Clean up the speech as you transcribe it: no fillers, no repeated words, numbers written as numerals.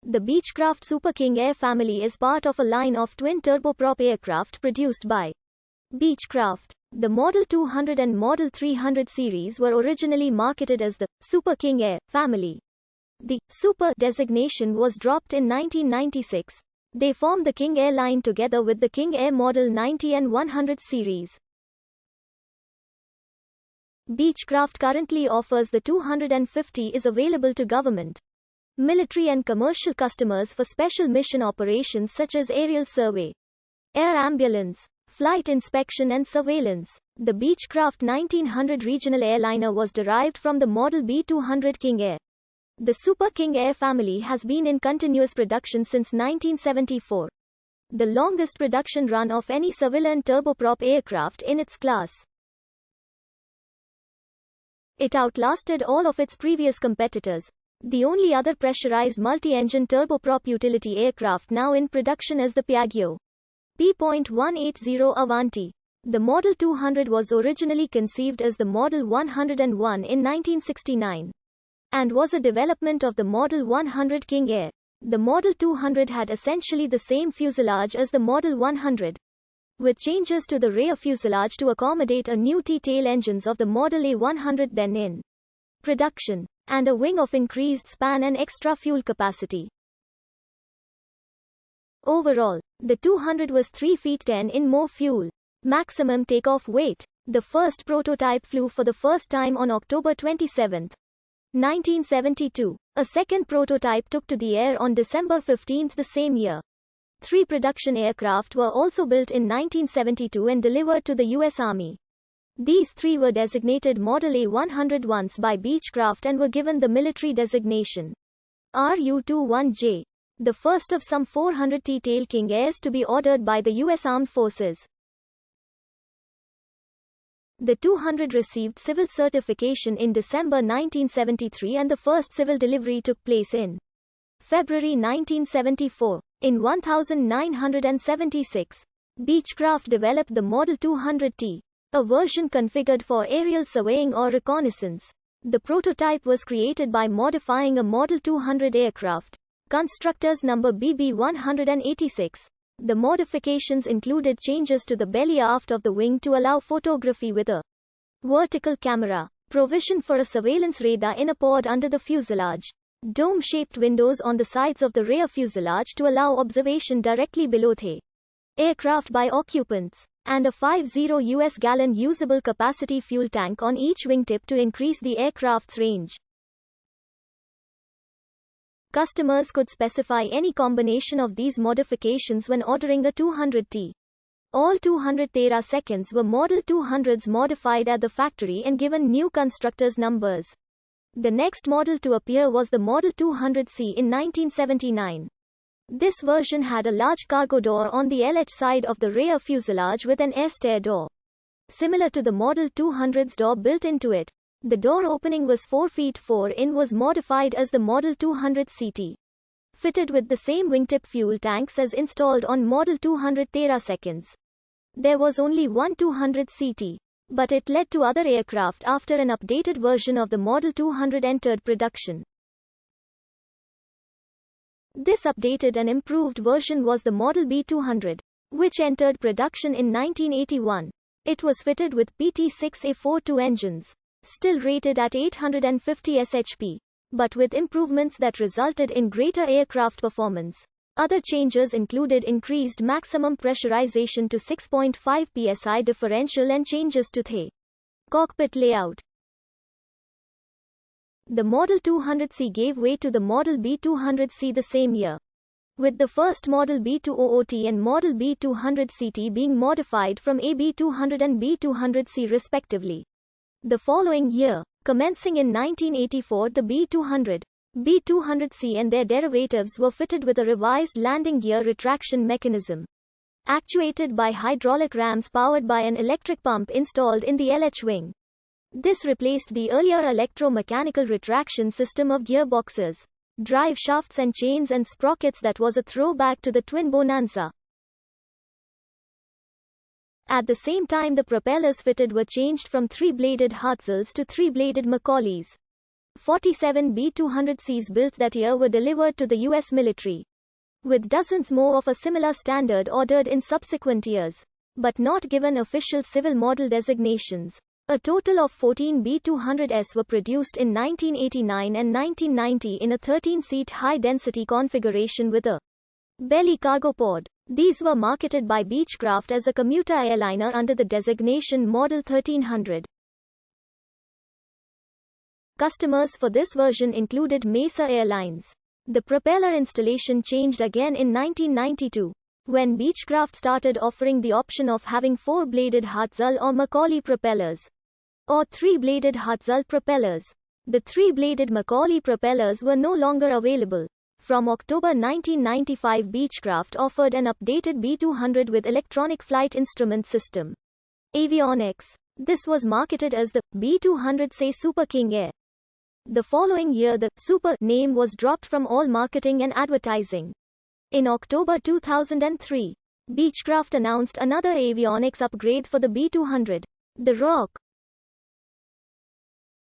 The Beechcraft Super King Air family is part of a line of twin turboprop aircraft produced by Beechcraft. The Model 200 and Model 300 series were originally marketed as the Super King Air family. The Super designation was dropped in 1996. They formed the King Air line together with the King Air Model 90 and 100 series. Beechcraft currently offers the 250 is available to government, military and commercial customers for special mission operations such as aerial survey, air ambulance, flight inspection and surveillance. The Beechcraft 1900 regional airliner was derived from the Model B200 King Air. The Super King Air family has been in continuous production since 1974, the longest production run of any civilian turboprop aircraft in its class. It outlasted all of its previous competitors. The only other pressurized multi-engine turboprop utility aircraft now in production is the Piaggio P.180 Avanti. The Model 200 was originally conceived as the Model 101 in 1969. And was a development of the Model 100 King Air. The Model 200 had essentially the same fuselage as the Model 100, with changes to the rear fuselage to accommodate a new T-tail engines of the Model A100 then in production, and a wing of increased span and extra fuel capacity. Overall, the 200 was 3 feet 10 in more fuel, maximum takeoff weight. The first prototype flew for the first time on October 27, 1972. A second prototype took to the air on December 15 the same year. 3 production aircraft were also built in 1972 and delivered to the U.S. Army. These 3 were designated Model A101s by Beechcraft and were given the military designation RU-21J, the first of some 400 T-tail King Airs to be ordered by the U.S. Armed Forces. The 200 received civil certification in December 1973 and the first civil delivery took place in February 1974. In 1976, Beechcraft developed the Model 200T, a version configured for aerial surveying or reconnaissance. The prototype was created by modifying a Model 200 aircraft, constructor's number BB186. The modifications included changes to the belly aft of the wing to allow photography with a vertical camera, provision for a surveillance radar in a pod under the fuselage, dome-shaped windows on the sides of the rear fuselage to allow observation directly below the aircraft by occupants, and a 50 US gallon usable capacity fuel tank on each wingtip to increase the aircraft's range. Customers could specify any combination of these modifications when ordering a 200T. All 200 Tera-seconds were Model 200s modified at the factory and given new constructors' numbers. The next model to appear was the Model 200C in 1979. This version had a large cargo door on the LH side of the rear fuselage with an air stair door, similar to the Model 200's door built into it. The door opening was 4 feet 4 in was modified as the Model 200 CT. Fitted with the same wingtip fuel tanks as installed on Model 200 Tera-seconds. There was only one 200 CT, but it led to other aircraft after an updated version of the Model 200 entered production. This updated and improved version was the Model B200, which entered production in 1981. It was fitted with PT6A42 engines, still rated at 850 shp, but with improvements that resulted in greater aircraft performance. Other changes included increased maximum pressurization to 6.5 psi differential and changes to the cockpit layout. The Model 200C gave way to the Model B200C the same year, with the first Model B200T and Model B200CT being modified from AB200 and B200C respectively. The following year, commencing in 1984, the B200, B200C and their derivatives were fitted with a revised landing gear retraction mechanism, actuated by hydraulic rams powered by an electric pump installed in the LH wing. This replaced the earlier electromechanical retraction system of gearboxes, drive shafts and chains and sprockets that was a throwback to the twin Bonanza. At the same time, the propellers fitted were changed from 3-bladed Hartzels to 3-bladed Macaulays. 47 B-200Cs built that year were delivered to the U.S. military, with dozens more of a similar standard ordered in subsequent years, but not given official civil model designations. A total of 14 B-200s were produced in 1989 and 1990 in a 13-seat high-density configuration with a belly cargo pod. These were marketed by Beechcraft as a commuter airliner under the designation Model 1300. Customers for this version included Mesa Airlines. The propeller installation changed again in 1992, when Beechcraft started offering the option of having 4-bladed Hartzell or Macaulay propellers, or 3-bladed Hartzell propellers. The 3-bladed Macaulay propellers were no longer available. From October 1995, Beechcraft offered an updated B-200 with Electronic Flight Instrument System, avionics. This was marketed as the B-200 say Super King Air. The following year the Super name was dropped from all marketing and advertising. In October 2003, Beechcraft announced another avionics upgrade for the B-200, the Rock.